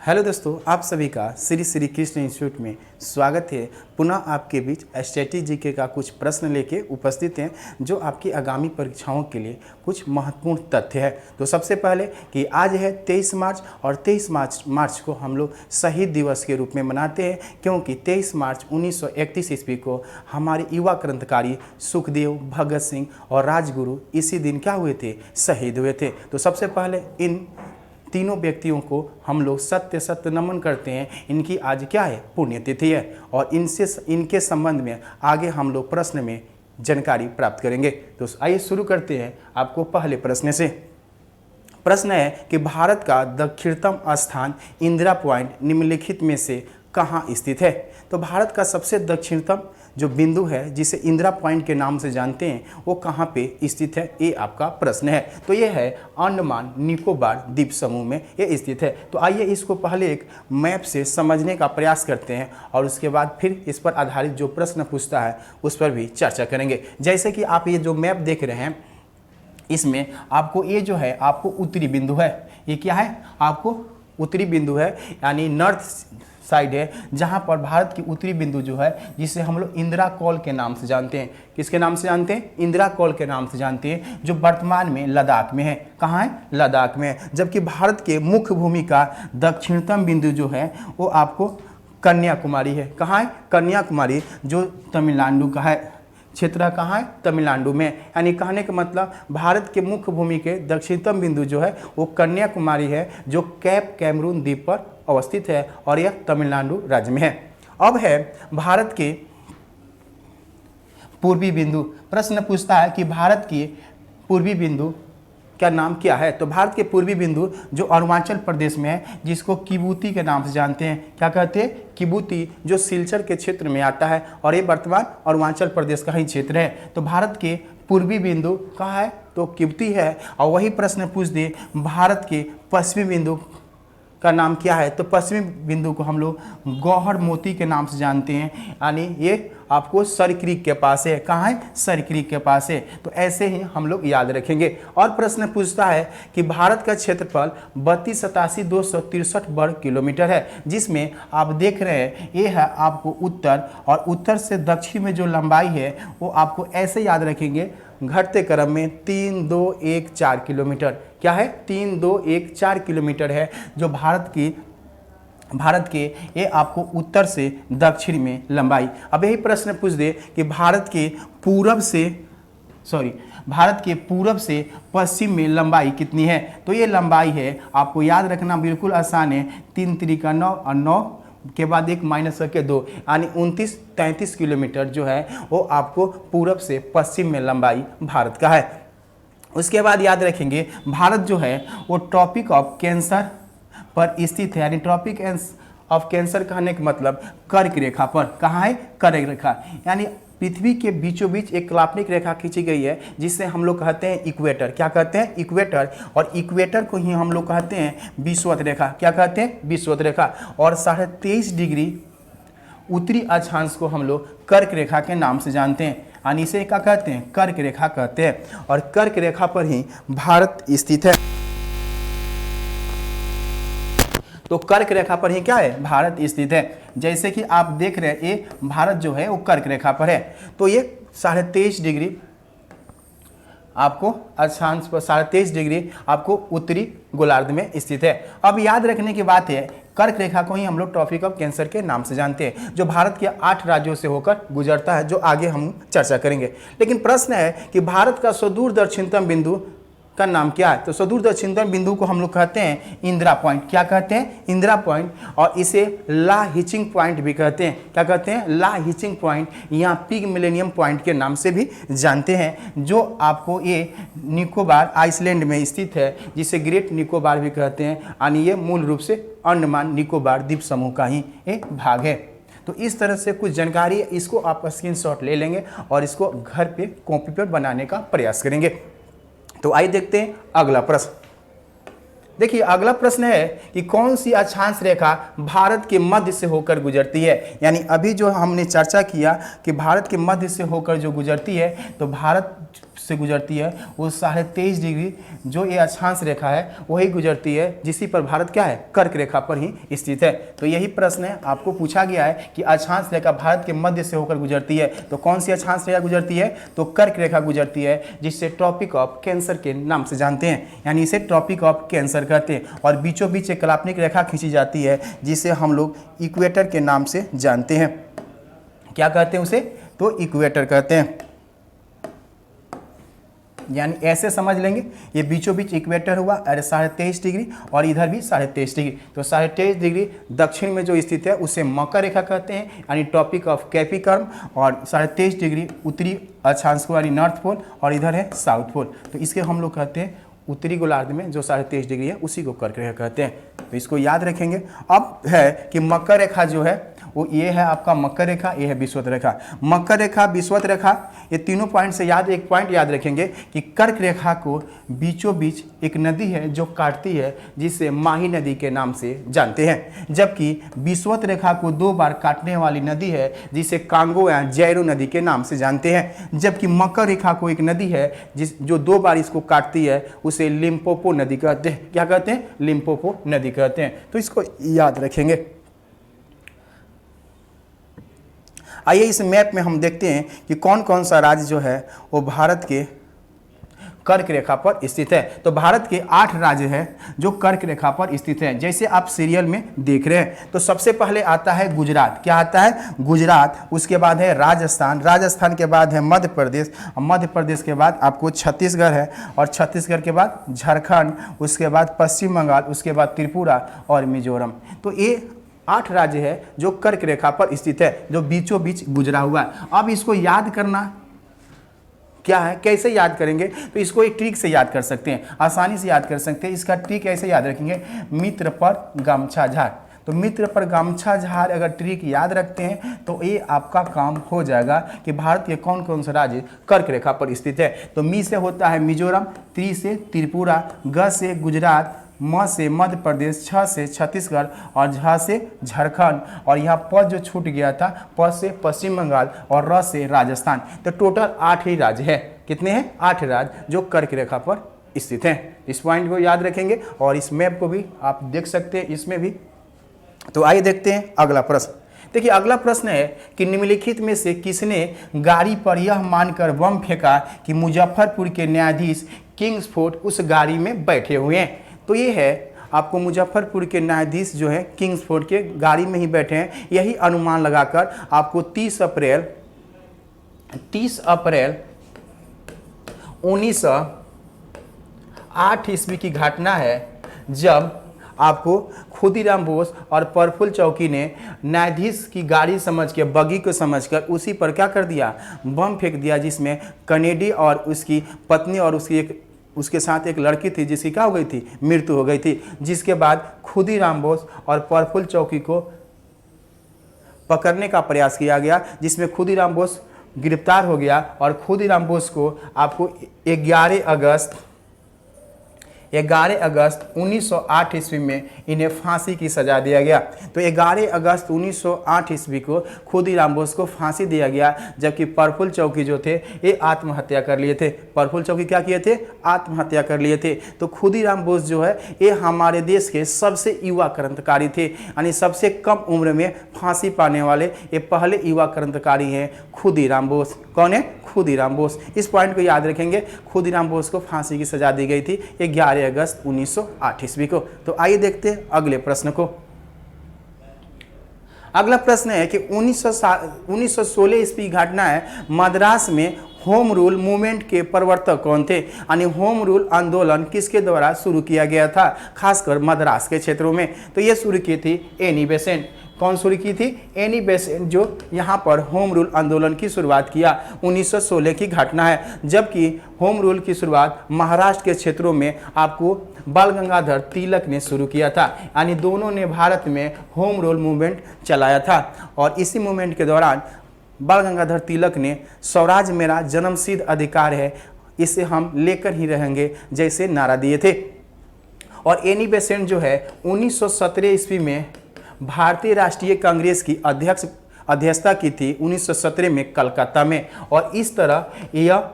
Hello दोस्तों, आप सभी का श्री श्री कृष्ण इंस्टीट्यूट में स्वागत है। पुनः आपके बीच स्टैटिक जीके का कुछ प्रश्न लेके उपस्थित हैं जो आपकी आगामी परीक्षाओं के लिए कुछ महत्वपूर्ण तथ्य है। तो सबसे पहले कि आज है 23 मार्च और 23 मार्च को हम लोग शहीद दिवस के रूप में मनाते हैं, क्योंकि 23 मार्च 1931 ईस्वी को हमारे युवा क्रांतिकारी सुखदेव, भगत सिंह और राजगुरु इसी दिन क्या हुए थे, शहीद हुए थे। तो सबसे पहले इन तीनों व्यक्तियों को हम लोग सत्य नमन करते हैं। इनकी आज क्या है, पुण्यतिथि है और इनके संबंध में आगे हम लोग प्रश्न में जानकारी प्राप्त करेंगे। तो आइए शुरू करते हैं आपको पहले प्रश्न से। प्रश्न है कि भारत का दक्षिणतम स्थान इंदिरा पॉइंट निम्नलिखित में से कहाँ स्थित है। तो भारत का सबसे दक्षिणतम जो बिंदु है जिसे इंदिरा पॉइंट के नाम से जानते हैं वो कहाँ पे स्थित है, ये आपका प्रश्न है। तो ये है अंडमान निकोबार द्वीप समूह में ये स्थित है। तो आइए इसको पहले एक मैप से समझने का प्रयास करते हैं और उसके बाद फिर इस पर आधारित जो प्रश्न पूछता है उस पर भी चर्चा करेंगे। जैसे कि आप ये जो मैप देख रहे हैं, इसमें आपको ये जो है आपको उत्तरी बिंदु है, ये क्या है, आपको उत्तरी बिंदु है, यानी नॉर्थ साइड है, जहां पर भारत की उत्तरी बिंदु जो है जिसे हम लोग इंदिरा कॉल के नाम से जानते हैं। किसके नाम से जानते हैं, इंदिरा कॉल के नाम से जानते हैं, जो वर्तमान में लद्दाख में है। कहाँ है, लद्दाख में है। जबकि भारत के मुख्य भूमि का दक्षिणतम बिंदु जो है वो आपको कन्याकुमारी है। कहाँ है, कन्याकुमारी, जो तमिलनाडु का है। क्षेत्र कहाँ है, तमिलनाडु में। यानी कहने का मतलब भारत के मुख्य भूमि के दक्षिणतम बिंदु जो है वो कन्याकुमारी है, जो कैप कैमरून द्वीप पर अवस्थित है और यह तमिलनाडु राज्य में है। अब है भारत के पूर्वी बिंदु। प्रश्न पूछता है कि भारत के पूर्वी बिंदु का नाम क्या है। तो भारत के पूर्वी बिंदु जो अरुणाचल प्रदेश में है, जिसको किबूती के नाम से जानते हैं। क्या कहते हैं, किबूती, जो सिलचर के क्षेत्र में आता है और ये वर्तमान अरुणाचल प्रदेश का ही क्षेत्र है। तो भारत के पूर्वी बिंदु कहाँ है, तो किबूती है। और वही प्रश्न पूछ दे भारत के पश्चिमी बिंदु का नाम क्या है, तो पश्चिमी बिंदु को हम लोग गौहर मोती के नाम से जानते हैं, यानी ये आपको सर क्रीक के पास है। कहाँ है, सर क्रीक के पास है। तो ऐसे ही हम लोग याद रखेंगे। और प्रश्न पूछता है कि भारत का क्षेत्रफल 32,87,263 वर्ग किलोमीटर है, जिसमें आप देख रहे हैं ये है आपको उत्तर, और उत्तर से दक्षिण में जो लंबाई है वो आपको ऐसे याद रखेंगे घटते क्रम में 3214 किलोमीटर। क्या है, 3214 किलोमीटर है, जो भारत के ये आपको उत्तर से दक्षिण में लंबाई। अब यही प्रश्न पूछ दे कि भारत के पूरब से पश्चिम में लंबाई कितनी है। तो ये लंबाई है, आपको याद रखना बिल्कुल आसान है, 3 त्रिका 9 और 9 के बाद एक माइनस करके 2, यानी 29-33 किलोमीटर जो है वो आपको पूरब से पश्चिम में लंबाई भारत का है। उसके बाद याद रखेंगे भारत जो है वो ट्रॉपिक ऑफ कैंसर पर स्थित है, यानी ट्रॉपिक ऑफ कैंसर कहने का मतलब कर्क रेखा पर। कहाँ है, कर्क रेखा, यानी पृथ्वी के बीचों बीच एक काल्पनिक रेखा खींची गई है जिसे हम लोग कहते हैं इक्वेटर। क्या कहते हैं, इक्वेटर। और इक्वेटर को ही हम लोग कहते हैं विषुवत रेखा। क्या कहते हैं, विषुवत रेखा। और 23.5 डिग्री उत्तरी अक्षांश को हम लोग कर्क रेखा के नाम से जानते हैं, यानी इसे क्या कहते हैं, कर्क रेखा कहते हैं। और कर्क रेखा पर ही भारत स्थित है। तो कर्क रेखा पर ही क्या है, भारत स्थित है। जैसे कि आप देख रहे हैं ये भारत जो है वो कर्क रेखा पर है। तो ये 23.5 डिग्री आपको अक्षांश पर 23.5 डिग्री आपको उत्तरी गोलार्ध में स्थित है। अब याद रखने की बात है, कर्क रेखा को ही हम लोग ट्रॉपिक ऑफ कैंसर के नाम से जानते हैं, जो भारत के 8 राज्यों से होकर गुजरता है, जो आगे हम चर्चा करेंगे। लेकिन प्रश्न है कि भारत का सुदूर दक्षिणतम बिंदु का नाम क्या है। तो सुदूर दक्षिणतम बिंदु को हम लोग कहते हैं इंदिरा पॉइंट। क्या कहते हैं, इंदिरा पॉइंट। और इसे ला हिचिंग पॉइंट भी कहते हैं। क्या कहते हैं, ला हिचिंग पॉइंट। यहाँ पिग मिलेनियम पॉइंट के नाम से भी जानते हैं, जो आपको ये निकोबार आइसलैंड में स्थित है, जिसे ग्रेट निकोबार भी कहते हैं, यानी ये मूल रूप से अंडमान निकोबार द्वीप समूह का ही एक भाग है। तो इस तरह से कुछ जानकारी है, इसको आप स्क्रीनशॉट ले लेंगे और इसको घर पे कॉपी पर बनाने का प्रयास करेंगे। तो आइए देखते हैं अगला प्रश्न। देखिए अगला प्रश्न है कि कौन सी अक्षांश रेखा भारत के मध्य से होकर गुजरती है। यानी अभी जो हमने चर्चा किया कि भारत के मध्य से होकर जो गुजरती है, तो भारत से गुजरती है, वो 23.5 डिग्री जो ये अक्षांश रेखा है वही गुजरती है, जिसी पर भारत क्या है, कर्क रेखा पर ही स्थित है। तो यही प्रश्न है, आपको पूछा गया है कि अक्षांश रेखा भारत के मध्य से होकर गुजरती है, तो कौन सी अक्षांश रेखा गुजरती है, तो कर्क रेखा गुजरती है, जिससे ट्रॉपिक ऑफ कैंसर के नाम से जानते हैं, यानी इसे ट्रॉपिक ऑफ कैंसर कहते हैं। और बीचों बीच एक काल्पनिक रेखा खींची जाती है, जिसे हम लोग इक्वेटर के नाम से जानते हैं। क्या कहते हैं उसे, तो इक्वेटर कहते हैं, यानी ऐसे समझ लेंगे, ये बीचों बीच इक्वेटर हुआ, अरे 23.5 डिग्री और इधर भी 23.5 डिग्री, तो 23.5 डिग्री दक्षिण में जो स्थित है उसे मकर रेखा कहते हैं, यानी टॉपिक ऑफ कैप्रिकॉर्न, और 23.5 डिग्री उत्तरी अक्षांश को यानी नॉर्थ पोल, और इधर है साउथ पोल, तो इसके हम लोग कहते हैं उत्तरी गोलार्ध में जो 23.5 डिग्री है उसी को कर्क रेखा कहते हैं। तो इसको याद रखेंगे। अब है कि मकर रेखा जो है वो ये है आपका मकर रेखा, ये है विषुवत रेखा। मकर रेखा, विषुवत रेखा, ये तीनों पॉइंट से एक पॉइंट याद रखेंगे कि कर्क रेखा को बीचों बीच एक नदी है जो काटती है, जिसे माही नदी के नाम से जानते हैं, जबकि विषुवत रेखा को 2 बार काटने वाली नदी है, जिसे कांगो या जैरो नदी के नाम से जानते हैं। जबकि मकर रेखा को एक नदी है जो 2 बार इसको काटती है, उसे लिम्पोपो नदी कहते हैं। क्या कहते हैं, लिम्पोपो नदी कहते हैं। तो इसको याद रखेंगे। आइए इस मैप में हम देखते हैं कि कौन कौन सा राज्य जो है वो भारत के कर्क रेखा पर स्थित है। तो भारत के 8 राज्य हैं जो कर्क रेखा पर स्थित हैं, जैसे आप सीरियल में देख रहे हैं। तो सबसे पहले आता है गुजरात। क्या आता है, गुजरात। उसके बाद है राजस्थान, राजस्थान के बाद है मध्य प्रदेश, मध्य प्रदेश के बाद आपको छत्तीसगढ़ है, और छत्तीसगढ़ के बाद झारखंड, उसके बाद पश्चिम बंगाल, उसके बाद त्रिपुरा और मिजोरम। तो ये 8 राज्य है जो कर्क रेखा पर स्थित है, जो बीचों बीच गुजरा हुआ है। अब इसको याद करना क्या है, कैसे याद करेंगे, तो इसको एक ट्रिक से याद कर सकते हैं, आसानी से याद कर सकते हैं। इसका ट्रिक ऐसे याद रखेंगे, मित्र पर गमछा झाड़। तो मित्र पर गमछा झाड़ अगर ट्रिक याद रखते हैं तो ये आपका काम हो जाएगा कि भारत के कौन कौन से राज्य कर्क रेखा पर स्थित है। तो मी से होता है मिजोरम, त्रि से त्रिपुरा, ग से गुजरात, म से मध्य प्रदेश, छ से छत्तीसगढ़ और झ से झारखंड, और यहाँ प जो छूट गया था, प से पश्चिम बंगाल और र से राजस्थान। तो टोटल 8 ही राज्य है। कितने हैं, 8 राज्य जो कर्क रेखा पर स्थित हैं। इस पॉइंट को याद रखेंगे और इस मैप को भी आप देख सकते हैं इसमें भी। तो आइए देखते हैं अगला प्रश्न। देखिए अगला प्रश्न है कि निम्नलिखित में से किसने गाड़ी पर यह मानकर बम फेंका कि मुजफ्फरपुर के न्यायाधीश किंग्सफोर्ड उस गाड़ी में बैठे हुए हैं। तो ये है आपको मुजफ्फरपुर के न्यायाधीश जो है किंग्सफोर्ड के गाड़ी में ही बैठे हैं। यही अनुमान लगाकर आपको 30 अप्रैल 1908 ईस्वी की घटना है, जब आपको खुदीराम बोस और प्रफुल्ल चौकी ने न्यायाधीश की गाड़ी समझ के, बगी को समझकर उसी पर क्या कर दिया, बम फेंक दिया, जिसमें कनेडी और उसकी पत्नी और उसके साथ एक लड़की थी जिसकी क्या हो गई थी, मृत्यु हो गई थी। जिसके बाद खुदीराम बोस और प्रफुल्ल चौकी को पकड़ने का प्रयास किया गया, जिसमें खुदीराम बोस गिरफ्तार हो गया और खुदीराम बोस को आपको 11 अगस्त 1908 ईस्वी में इन्हें फांसी की सजा दिया गया। तो 11 अगस्त 1908 ईस्वी को खुदीराम बोस को फांसी दिया गया, जबकि प्रफुल्ल चौकी जो थे ये आत्महत्या कर लिए थे। प्रफुल्ल चौकी क्या किए थे, आत्महत्या कर लिए थे। तो खुदीराम बोस जो है ये हमारे देश के सबसे युवा क्रांतिकारी थे, यानी सबसे कम उम्र में फांसी पाने वाले ये पहले युवा क्रांतिकारी हैं खुदीराम बोस। कौन है, खुदीराम बोस। इस पॉइंट को याद रखेंगे, खुदीराम बोस को फांसी की सजा दी गई थी 11 अगस्त 1908 ईस्वी को। तो आइए देखते हैं अगले प्रश्न को। अगला प्रश्न है कि 1916 ईस्वी घटना है, मद्रास में होम रूल मूवमेंट के प्रवर्तक कौन थे, यानी होम रूल आंदोलन किसके द्वारा शुरू किया गया था, खासकर मद्रास के क्षेत्रों में। तो ये शुरू की थी एनी बेसेंट। कौन शुरू की थी, एनी बेसेंट, जो यहाँ पर होम रूल आंदोलन की शुरुआत किया। 1916 की घटना है, जबकि होम रूल की शुरुआत महाराष्ट्र के क्षेत्रों में आपको बाल गंगाधर तिलक ने शुरू किया था, यानी दोनों ने भारत में होम रूल मूवमेंट चलाया था। और इसी मूवमेंट के दौरान बाल गंगाधर तिलक ने स्वराज मेरा जन्मसिद्ध अधिकार है, इसे हम लेकर ही रहेंगे जैसे नारा दिए थे। और एनी बेसेंट जो है 1917 ईस्वी में भारतीय राष्ट्रीय कांग्रेस की अध्यक्षता की थी 1917 में कलकत्ता में। और इस तरह यह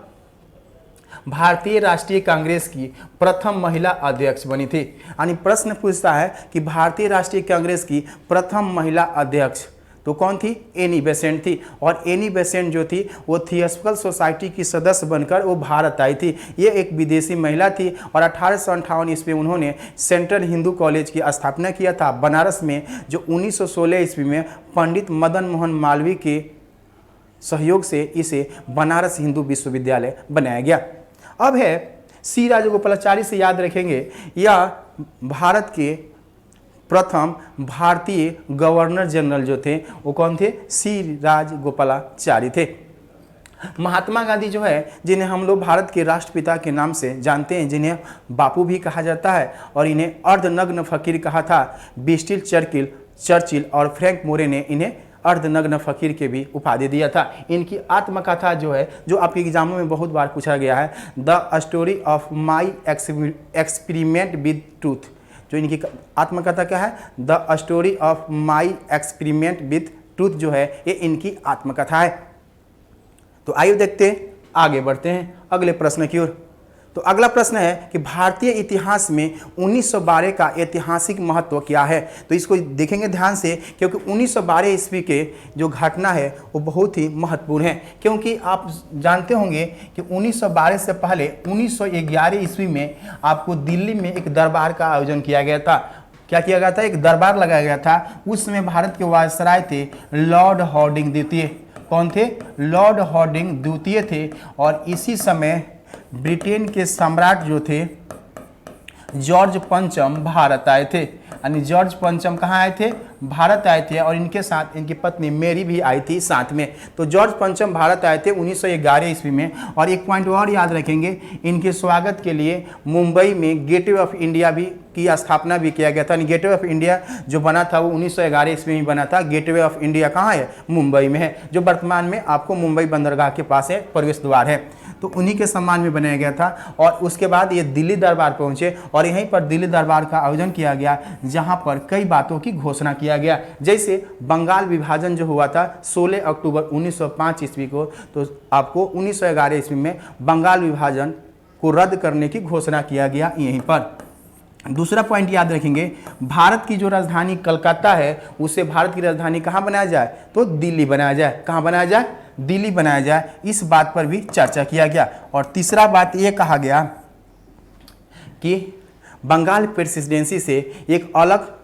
भारतीय राष्ट्रीय कांग्रेस की प्रथम महिला अध्यक्ष बनी थी। यानी प्रश्न पूछता है कि भारतीय राष्ट्रीय कांग्रेस की प्रथम महिला अध्यक्ष तो कौन थी? एनी बेसेंट थी। और एनी बेसेंट जो थी वो थियोसॉफिकल सोसाइटी की सदस्य बनकर वो भारत आई थी। ये एक विदेशी महिला थी और 1858 ईस्वी में उन्होंने सेंट्रल हिंदू कॉलेज की स्थापना किया था बनारस में, जो 1916 ईस्वी में पंडित मदन मोहन मालवीय के सहयोग से इसे बनारस हिंदू विश्वविद्यालय बनाया गया। अब है सी राजगोपालाचारी से याद रखेंगे, यह भारत के प्रथम भारतीय गवर्नर जनरल जो थे वो कौन थे? सी राजगोपालाचारी थे। महात्मा गांधी जो है, जिन्हें हम लोग भारत के राष्ट्रपिता के नाम से जानते हैं, जिन्हें बापू भी कहा जाता है और इन्हें अर्धनग्न फकीर कहा था, विंस्टन चर्चिल और फ्रैंक मोरे ने इन्हें अर्धनग्न फकीर के भी उपाधि दिया था। इनकी आत्मकथा जो है, जो आपके एग्जामों में बहुत बार पूछा गया है, the story of my experiment with truth, जो इनकी आत्मकथा क्या है? The story of my experiment with truth जो है ये इनकी आत्मकथा है। तो आइए देखते हैं, आगे बढ़ते हैं अगले प्रश्न की ओर। तो अगला प्रश्न है कि भारतीय इतिहास में 1912 का ऐतिहासिक महत्व क्या है? तो इसको देखेंगे ध्यान से, क्योंकि 1912 ईस्वी के जो घटना है वो बहुत ही महत्वपूर्ण है। क्योंकि आप जानते होंगे कि 1912 से पहले 1911 ईस्वी में आपको दिल्ली में एक दरबार का आयोजन किया गया था। क्या किया गया था? एक दरबार लगाया गया था। उस समय भारत के वायसराय थे लॉर्ड हार्डिंग द्वितीय। कौन थे? लॉर्ड हार्डिंग द्वितीय थे। और इसी समय ब्रिटेन के सम्राट जो थे जॉर्ज पंचम भारत आए थे। यानी जॉर्ज पंचम कहाँ आए थे? भारत आए थे। और इनके साथ इनकी पत्नी मेरी भी आई थी साथ में। तो जॉर्ज पंचम भारत आए थे 1911 ईस्वी में। और एक पॉइंट और याद रखेंगे, इनके स्वागत के लिए मुंबई में गेटवे ऑफ इंडिया भी की स्थापना भी किया गया था। गेटवे ऑफ इंडिया जो बना था वो 1911 ईस्वी में बना था। गेटवे ऑफ इंडिया कहाँ है? मुंबई में है, जो वर्तमान में आपको मुंबई बंदरगाह के पास है, प्रवेश द्वार है। तो उन्हीं के सम्मान में बनाया गया था। और उसके बाद ये दिल्ली दरबार पहुंचे और यहीं पर दिल्ली दरबार का आयोजन किया गया, जहां पर कई बातों की घोषणा किया गया। जैसे बंगाल विभाजन जो हुआ था 16 अक्टूबर 1905 ईस्वी को, तो आपको 1911 ईस्वी में बंगाल विभाजन को रद्द करने की घोषणा किया गया यहीं पर। दूसरा पॉइंट याद रखेंगे, भारत की जो राजधानी कलकत्ता है उसे भारत की राजधानी कहाँ बनाया जाए? तो दिल्ली बनाया जाए। कहाँ बनाया जाए? दिल्ली बनाया जाए। इस बात पर भी चर्चा किया गया। और तीसरा बात यह कहा गया कि बंगाल प्रेसिडेंसी से एक अलग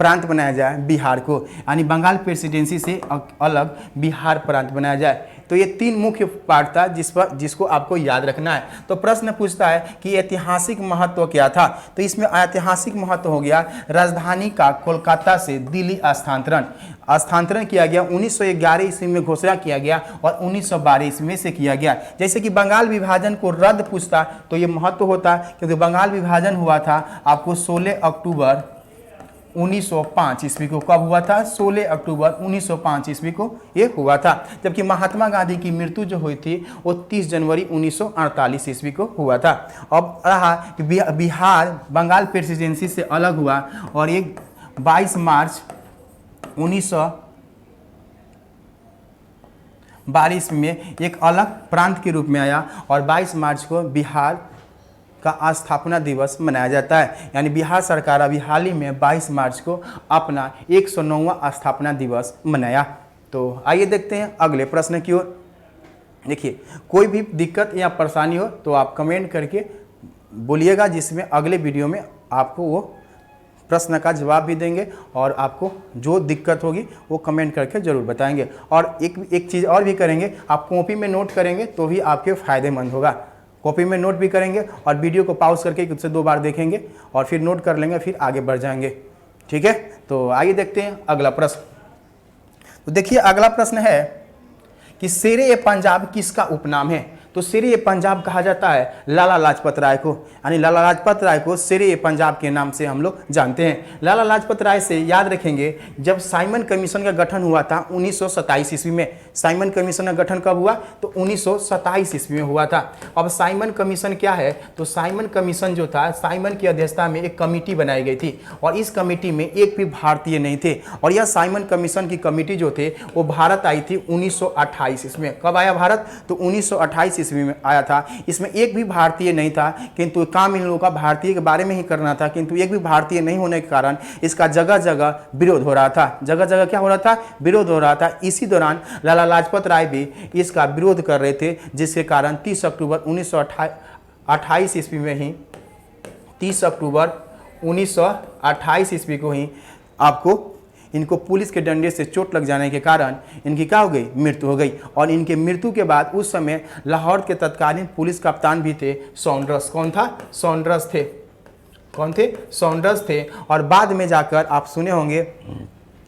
प्रांत बनाया जाए बिहार को, यानी बंगाल प्रेसिडेंसी से अलग बिहार प्रांत बनाया जाए। तो ये तीन मुख्य पार्ट था जिसको आपको याद रखना है। तो प्रश्न पूछता है कि ऐतिहासिक महत्व क्या था? तो इसमें ऐतिहासिक महत्व हो गया राजधानी का कोलकाता से दिल्ली स्थानांतरण किया गया। 1911 ईस्वी में घोषणा किया गया और 1912 ईस्वी में से किया गया। जैसे कि बंगाल विभाजन को रद्द पूछता तो ये महत्व होता, क्योंकि बंगाल विभाजन हुआ था आपको 16 अक्टूबर 1905 ईस्वी को। कब हुआ था? 16 अक्टूबर 1905 ईस्वी को ये हुआ था। जबकि महात्मा गांधी की मृत्यु जो हुई थी वो 30 जनवरी 1948 ईस्वी को हुआ था। अब रहा कि बिहार बंगाल प्रेसिडेंसी से अलग हुआ और ये 22 मार्च 1922 में एक अलग प्रांत के रूप में आया और 22 मार्च को बिहार का स्थापना दिवस मनाया जाता है। यानी बिहार सरकार अभी हाल ही में 22 मार्च को अपना 109वां स्थापना दिवस मनाया। तो आइए देखते हैं अगले प्रश्न की ओर। देखिए, कोई भी दिक्कत या परेशानी हो तो आप कमेंट करके बोलिएगा, जिसमें अगले वीडियो में आपको वो प्रश्न का जवाब भी देंगे और आपको जो दिक्कत होगी वो कमेंट करके ज़रूर बताएंगे। और एक चीज़ और भी करेंगे, आप कॉपी में नोट करेंगे तो ही आपके फ़ायदेमंद होगा। कॉपी में नोट भी करेंगे और वीडियो को पॉज करके 1 से 2 बार देखेंगे और फिर नोट कर लेंगे, फिर आगे बढ़ जाएंगे। ठीक है, तो आइए देखते हैं अगला प्रश्न। तो देखिए, अगला प्रश्न है कि शेर-ए-पंजाब किसका उपनाम है? तो शेर-ए-पंजाब कहा जाता है लाला लाजपत राय को। यानी लाला लाजपत राय को शेर-ए-पंजाब के नाम से हम लोग जानते हैं। लाला लाजपत राय से याद रखेंगे, जब साइमन कमीशन का गठन हुआ था 1927 ईस्वी में। साइमन कमीशन का गठन कब हुआ? तो 1927 ईस्वी में हुआ था। अब साइमन कमीशन क्या है? तो साइमन कमीशन जो था, साइमन की अध्यक्षता में एक कमेटी बनाई गई थी और इस कमेटी में एक भी भारतीय नहीं थे। और यह साइमन कमीशन की कमेटी जो थे वो भारत आई थी 1928 ईस्वी में। कब आया भारत? तो 1928 ईस्वी में आया था। इसमें एक भी भारतीय नहीं था, किंतु काम इन लोगों का भारतीय के बारे में ही करना था, किंतु एक भी भारतीय नहीं होने के कारण इसका जगह जगह विरोध हो रहा था। जगह जगह क्या हो रहा था? विरोध हो रहा था। इसी दौरान लाला लाजपत राय भी इसका विरोध कर रहे थे, जिसके कारण 30 अक्टूबर 1928 ईस्वी में ही 30 अक्टूबर 1928 ईस्वी को ही आपको इनको पुलिस के डंडे से चोट लग जाने के कारण इनकी क्या हो गई? मृत्यु हो गई। और इनके मृत्यु के बाद उस समय लाहौर के तत्कालीन पुलिस कप्तान भी थे सॉन्डर्स। कौन था? सॉन्डर्स थे। कौन थे? सॉन्डर्स थे। और बाद में जाकर आप सुने होंगे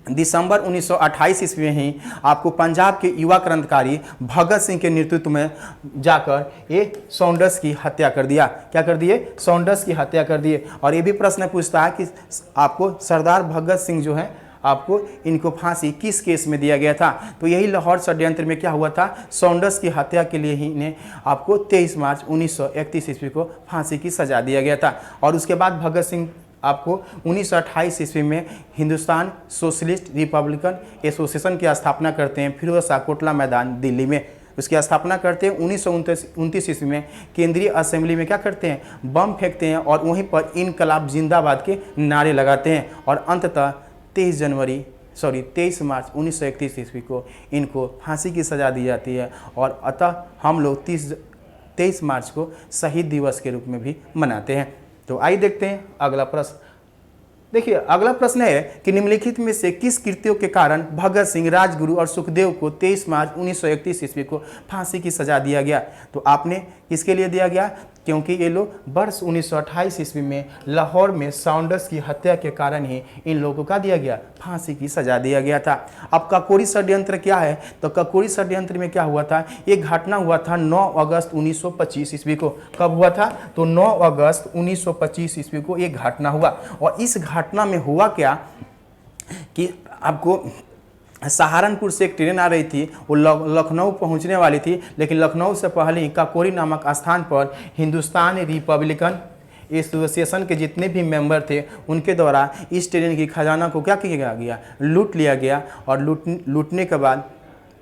दिसंबर 1928 ईस्वी में ही आपको पंजाब के युवा क्रांतिकारी भगत सिंह के नेतृत्व में जाकर ये सॉन्डर्स की हत्या कर दिया। क्या कर दिए? सॉन्डर्स की हत्या कर दिए। और ये भी प्रश्न पूछता है कि आपको सरदार भगत सिंह जो है आपको इनको फांसी किस केस में दिया गया था? तो यही लाहौर षड्यंत्र में क्या हुआ था? सॉन्डर्स की हत्या के लिए ही इन्हें आपको 23 मार्च 1931 ईस्वी को फांसी की सजा दिया गया था। और उसके बाद भगत सिंह आपको 1928 ईस्वी में हिंदुस्तान सोशलिस्ट रिपब्लिकन एसोसिएशन की स्थापना करते हैं फिरोज शाह कोटला मैदान दिल्ली में। उसकी स्थापना करते हैं 1929 ईस्वी में केंद्रीय असेंबली में क्या करते हैं? बम फेंकते हैं और वहीं पर इनकलाब जिंदाबाद के नारे लगाते हैं। और अंततः 23 मार्च 1931 ईस्वी को इनको फांसी की सज़ा दी जाती है। और अतः हम लोग 23 मार्च को शहीद दिवस के रूप में भी मनाते हैं। तो आइए देखते हैं अगला प्रश्न। देखिए अगला प्रश्न है कि निम्नलिखित में से किस कृत्यों के कारण भगत सिंह, राजगुरु और सुखदेव को 23 मार्च 1931 ईस्वी को फांसी की सजा दिया गया? तो आपने किसके लिए दिया गया? क्योंकि ये लोग वर्ष 1928 ईस्वी में लाहौर में सॉन्डर्स की हत्या के कारण ही इन लोगों का दिया गया? फांसी की सजा दिया गया था। अब काकोरी षड्यंत्र क्या है? तो काकोरी षड्यंत्र में क्या हुआ था? एक घटना हुआ था 9 अगस्त 1925 ईस्वी को। कब हुआ था? तो 9 अगस्त 1925 ईस्वी को एक घटना हुआ। और इस घटना में हुआ क्या कि आपको सहारनपुर से एक ट्रेन आ रही थी, वो लखनऊ पहुंचने वाली थी, लेकिन लखनऊ से पहले ही काकोरी नामक स्थान पर हिंदुस्तान रिपब्लिकन एसोसिएशन के जितने भी मेंबर थे उनके द्वारा इस ट्रेन की खजाना को क्या किया गया? लूट लिया गया। और लूटने के बाद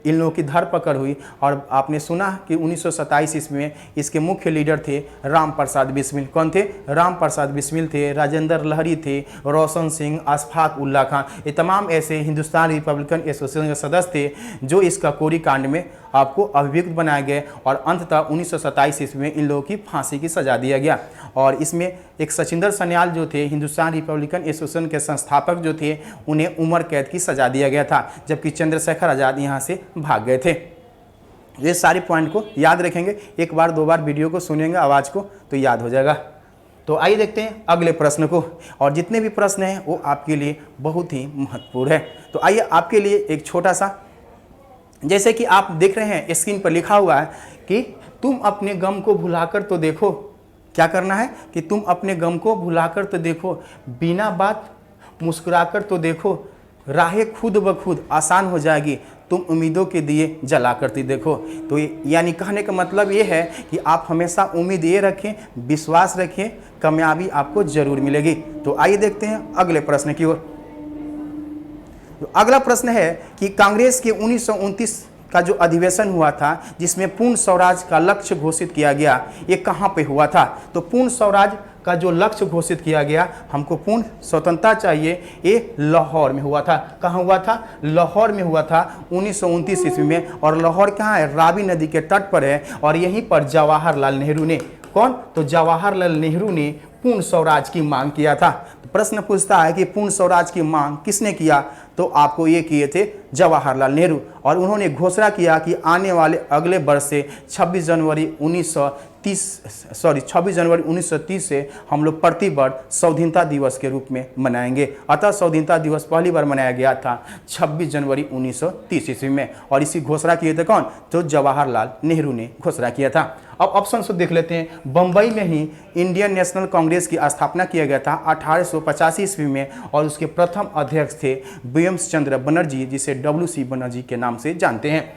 इन लोगों की धरपकड़ हुई। और आपने सुना कि 1927 ईस्वी में इसके मुख्य लीडर थे राम प्रसाद बिस्मिल। कौन थे? राम प्रसाद बिस्मिल थे, राजेंद्र लहरी थे, रोशन सिंह, अशफाक उल्ला खां, ये तमाम ऐसे हिंदुस्तान रिपब्लिकन एसोसिएशन के सदस्य थे जो इस काकोरी कांड में आपको अभियुक्त बनाए गए। और अंततः 1927 ईस्वी में इन लोगों की फांसी की सजा दिया गया। और इसमें एक सचिंदर सन्याल जो थे हिंदुस्तान रिपब्लिकन एसोसिएशन के संस्थापक जो थे, उन्हें उम्र कैद की सजा दिया गया था, जबकि चंद्रशेखर आज़ाद यहाँ से भाग गए थे। ये सारे पॉइंट को याद रखेंगे, एक बार दो बार वीडियो को सुनेंगे आवाज़ को तो याद हो जाएगा। तो आइए देखते हैं अगले प्रश्न को। और जितने भी प्रश्न हैं वो आपके लिए बहुत ही महत्वपूर्ण है। तो आइए आपके लिए एक छोटा सा, जैसे कि आप देख रहे हैं स्क्रीन पर लिखा हुआ है कि तुम अपने गम को भुलाकर तो देखो। क्या करना है? कि तुम अपने गम को भुलाकर तो देखो, बिना बात मुस्कुराकर तो देखो, राहें खुद ब खुद आसान हो जाएगी, तुम उम्मीदों के दिए जला करती देखो। तो यानी कहने का मतलब ये है कि आप हमेशा उम्मीद ये रखें, विश्वास रखें, कामयाबी आपको जरूर मिलेगी। तो आइए देखते हैं अगले प्रश्न की ओर। तो अगला प्रश्न है कि कांग्रेस के 1929 का जो अधिवेशन हुआ था जिसमें पूर्ण स्वराज का लक्ष्य घोषित किया गया, ये कहाँ पे हुआ था? तो पूर्ण स्वराज का जो लक्ष्य घोषित किया गया, हमको पूर्ण स्वतंत्रता चाहिए, ये लाहौर में हुआ था। कहाँ हुआ था? लाहौर में हुआ था 1929 ईस्वी में। और लाहौर कहाँ है? रावी नदी के तट पर है। और यहीं पर जवाहरलाल नेहरू ने, कौन? तो जवाहरलाल नेहरू ने पूर्ण स्वराज की मांग किया था। तो प्रश्न पूछता है कि पूर्ण स्वराज की मांग किसने किया? तो आपको ये किए थे जवाहरलाल नेहरू। और उन्होंने घोषणा किया कि आने वाले अगले वर्ष से 26 जनवरी 1930 से हम लोग प्रतिवर्ष स्वाधीनता दिवस के रूप में मनाएंगे। अतः स्वाधीनता दिवस पहली बार मनाया गया था 26 जनवरी 1930 ईस्वी में। और इसी घोषणा किए थे कौन? तो जवाहरलाल नेहरू ने घोषणा किया था। अब ऑप्शन से देख लेते हैं। बम्बई में ही इंडियन नेशनल कांग्रेस की स्थापना किया गया था 1885 ईस्वी में। और उसके प्रथम अध्यक्ष थे बियम्स चंद्र बनर्जी, जिसे WC बनर्जी के नाम से जानते हैं।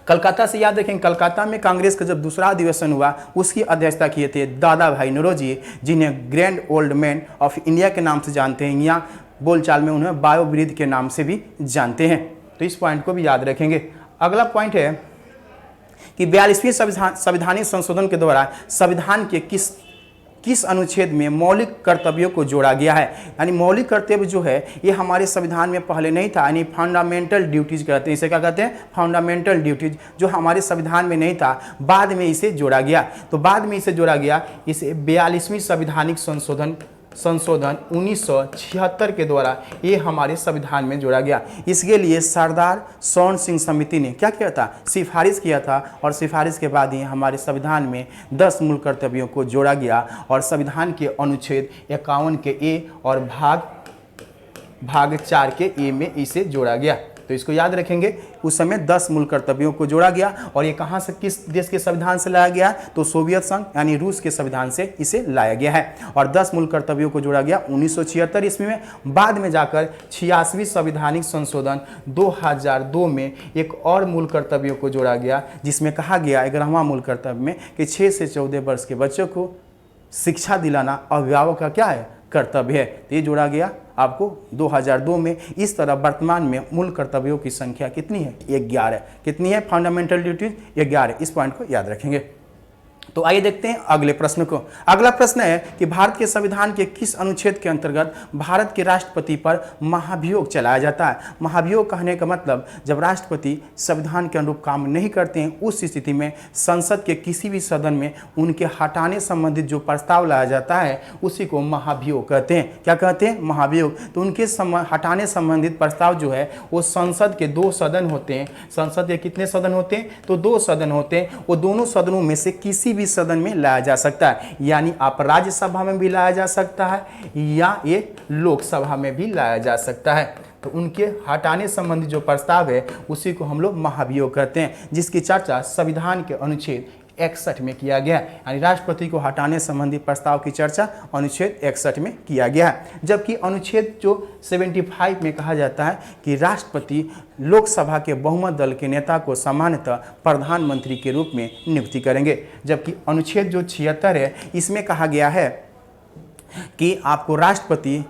कलकत्ता से याद रखें, कलकत्ता में कांग्रेस का जब दूसरा अधिवेशन हुआ उसकी अध्यक्षता किए थे दादा भाई नौरोजी, जिन्हें grand old man of India के नाम से जानते हैं, या बोलचाल में उन्हें बायोवृद्ध के नाम से भी जानते हैं। तो इस पॉइंट को भी याद रखेंगे। अगला पॉइंट है कि 42वें संवैधानिक संशोधन के द्वारा संविधान के किस अनुच्छेद में मौलिक कर्तव्यों को जोड़ा गया है। यानी मौलिक कर्तव्य जो है ये हमारे संविधान में पहले नहीं था, यानी फंडामेंटल ड्यूटीज कहते हैं, इसे क्या कहते हैं, फंडामेंटल ड्यूटीज, जो हमारे संविधान में नहीं था, बाद में इसे जोड़ा गया। तो बाद में इसे जोड़ा गया, इसे 42वीं संवैधानिक संशोधन 1976 के द्वारा ये हमारे संविधान में जोड़ा गया। इसके लिए सरदार स्वर्ण सिंह समिति ने क्या किया था, सिफारिश किया था, और सिफारिश के बाद ही हमारे संविधान में 10 मूल कर्तव्यों को जोड़ा गया और संविधान के अनुच्छेद 51 के ए और भाग 4 के ए में इसे जोड़ा गया। तो इसको याद रखेंगे, उस समय 10 मूल कर्तव्यों को जोड़ा गया। और ये कहाँ से, किस देश के संविधान से लाया गया, तो सोवियत संघ यानी रूस के संविधान से इसे लाया गया है। और 10 मूल कर्तव्यों को जोड़ा गया 1976 ईस्वी में। बाद में जाकर 86वीं संवैधानिक संशोधन 2002 में एक और मूल कर्तव्यों को जोड़ा गया, जिसमें कहा गया 11वां मूल कर्तव्य में कि 6 से 14 वर्ष के बच्चों को शिक्षा दिलाना अभिभावक का क्या है, कर्तव्य है। तो ये जोड़ा गया आपको 2002 में। इस तरह वर्तमान में मूल कर्तव्यों की संख्या कितनी है, 11। कितनी है, फंडामेंटल ड्यूटीज 11। इस पॉइंट को याद रखेंगे। तो आइए देखते हैं अगले प्रश्न को। अगला प्रश्न है कि भारत के संविधान के किस अनुच्छेद के अंतर्गत भारत के राष्ट्रपति पर महाभियोग चलाया जाता है। महाभियोग कहने का मतलब जब राष्ट्रपति संविधान के अनुरूप काम नहीं करते हैं, उस स्थिति में संसद के किसी भी सदन में उनके हटाने संबंधित जो प्रस्ताव लाया जाता है उसी को महाभियोग कहते हैं। क्या कहते हैं, महाभियोग। तो उनके हटाने संबंधित प्रस्ताव जो है वो संसद के 2 सदन होते हैं। संसद के कितने सदन होते हैं, तो 2 सदन होते हैं। वो दोनों सदनों में से किसी भी सदन में लाया जा सकता है, यानी आप राज्यसभा में भी लाया जा सकता है या ये लोकसभा में भी लाया जा सकता है। तो उनके हटाने संबंधी जो प्रस्ताव है उसी को हम लोग महाभियोग कहते हैं, जिसकी चर्चा संविधान के अनुच्छेद 61 में किया गया है। यानी राष्ट्रपति को हटाने संबंधी प्रस्ताव की चर्चा अनुच्छेद 61 में किया गया है। जबकि अनुच्छेद जो 75 में कहा जाता है कि राष्ट्रपति लोकसभा के बहुमत दल के नेता को सामान्यतः प्रधानमंत्री के रूप में नियुक्ति करेंगे। जबकि अनुच्छेद जो 76 है इसमें कहा गया है कि आपको राष्ट्रपति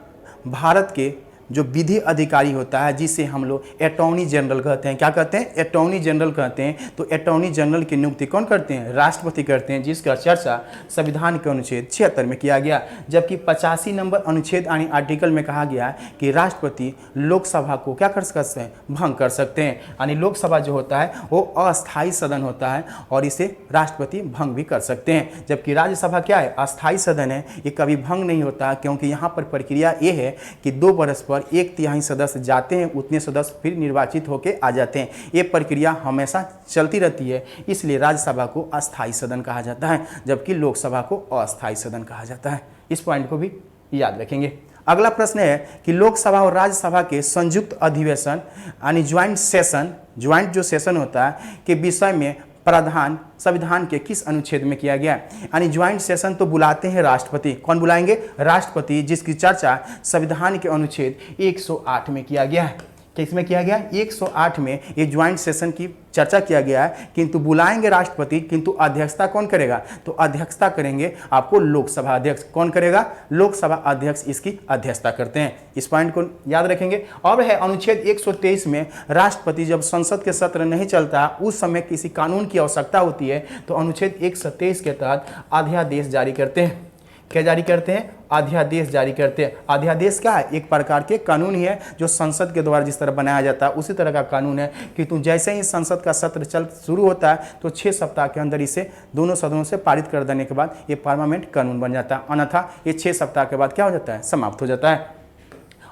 भारत के जो विधि अधिकारी होता है, जिसे हम लोग अटॉर्नी जनरल कहते हैं। क्या कहते हैं, अटॉर्नी जनरल कहते हैं। तो अटॉर्नी जनरल की नियुक्ति कौन करते हैं, राष्ट्रपति करते हैं, जिसका चर्चा संविधान के अनुच्छेद 76 में किया गया। जबकि 85 नंबर अनुच्छेद यानी आर्टिकल में कहा गया है कि राष्ट्रपति लोकसभा को क्या कर सकते हैं, भंग कर सकते हैं। यानी लोकसभा जो होता है वो अस्थायी सदन होता है और इसे राष्ट्रपति भंग भी कर सकते हैं। जबकि राज्यसभा क्या है, अस्थायी सदन है, ये कभी भंग नहीं होता, क्योंकि यहाँ पर प्रक्रिया ये है कि 2 वर्ष पर 1/3 सदस्य जाते हैं, उतने सदस्य फिर निर्वाचित होकर आ जाते हैं। ये प्रक्रिया हमेशा चलती रहती है, इसलिए राज्यसभा को अस्थायी सदन कहा जाता है, जबकि लोकसभा को अस्थायी सदन कहा जाता है। इस पॉइंट को भी याद रखेंगे। अगला प्रश्न है कि लोकसभा और राज्यसभा के संयुक्त अधिवेशन यानी ज्वाइंट सेशन, ज्वाइंट जो सेशन होता है के विषय में प्रावधान संविधान के किस अनुच्छेद में किया गया है। यानी ज्वाइंट सेशन तो बुलाते हैं राष्ट्रपति, कौन बुलाएंगे, राष्ट्रपति, जिसकी चर्चा संविधान के अनुच्छेद 108 में किया गया है। किसमें किया गया, 108 में ये ज्वाइंट सेशन की चर्चा किया गया है। किंतु बुलाएंगे राष्ट्रपति, किंतु अध्यक्षता कौन करेगा, तो अध्यक्षता करेंगे आपको लोकसभा अध्यक्ष। कौन करेगा, लोकसभा अध्यक्ष इसकी अध्यक्षता करते हैं। इस पॉइंट को याद रखेंगे। और है अनुच्छेद 123 में राष्ट्रपति जब संसद के सत्र नहीं चलता उस समय किसी कानून की आवश्यकता होती है तो अनुच्छेद 123 के तहत अध्यादेश जारी करते हैं। क्या जारी करते हैं, अध्यादेश जारी करते हैं। अध्यादेश क्या है, एक प्रकार के कानून ही है जो संसद के द्वारा जिस तरह बनाया जाता है उसी तरह का कानून है कि तुम जैसे ही संसद का सत्र चल शुरू होता है तो 6 सप्ताह के अंदर इसे दोनों सदनों से पारित कर देने के बाद ये परमानेंट कानून बन जाता है, अन्यथा ये 6 सप्ताह के बाद क्या हो जाता है, समाप्त हो जाता है।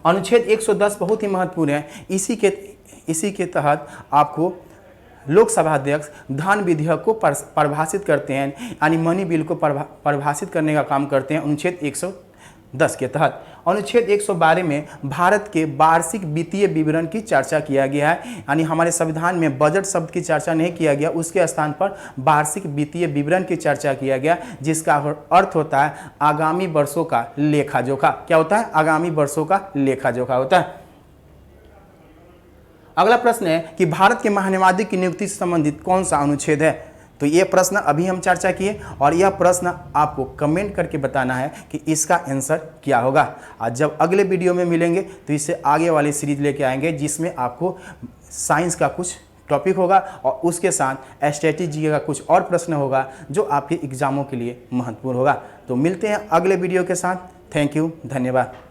अनुच्छेद 110 बहुत ही महत्वपूर्ण है। इसी के तहत आपको लोकसभा अध्यक्ष धन विधेयक को परिभाषित करते हैं, यानी मनी बिल को परिभाषित करने का काम करते हैं अनुच्छेद 110 के तहत। अनुच्छेद 112 में भारत के वार्षिक वित्तीय विवरण की चर्चा किया गया है, यानी हमारे संविधान में बजट शब्द की चर्चा नहीं किया गया, उसके स्थान पर वार्षिक वित्तीय विवरण की चर्चा किया गया, जिसका अर्थ होता है आगामी वर्षों का लेखा जोखा। क्या होता है, आगामी वर्षों का लेखा जोखा होता है। अगला प्रश्न है कि भारत के महान्यायाधीश की नियुक्ति से संबंधित कौन सा अनुच्छेद है। तो ये प्रश्न अभी हम चर्चा किए और यह प्रश्न आपको कमेंट करके बताना है कि इसका आंसर क्या होगा। आज जब अगले वीडियो में मिलेंगे तो इससे आगे वाली सीरीज लेके आएंगे जिसमें आपको साइंस का कुछ टॉपिक होगा और उसके साथ स्टैटिक जीके का कुछ और प्रश्न होगा जो आपके एग्जामों के लिए महत्वपूर्ण होगा। तो मिलते हैं अगले वीडियो के साथ। थैंक यू, धन्यवाद।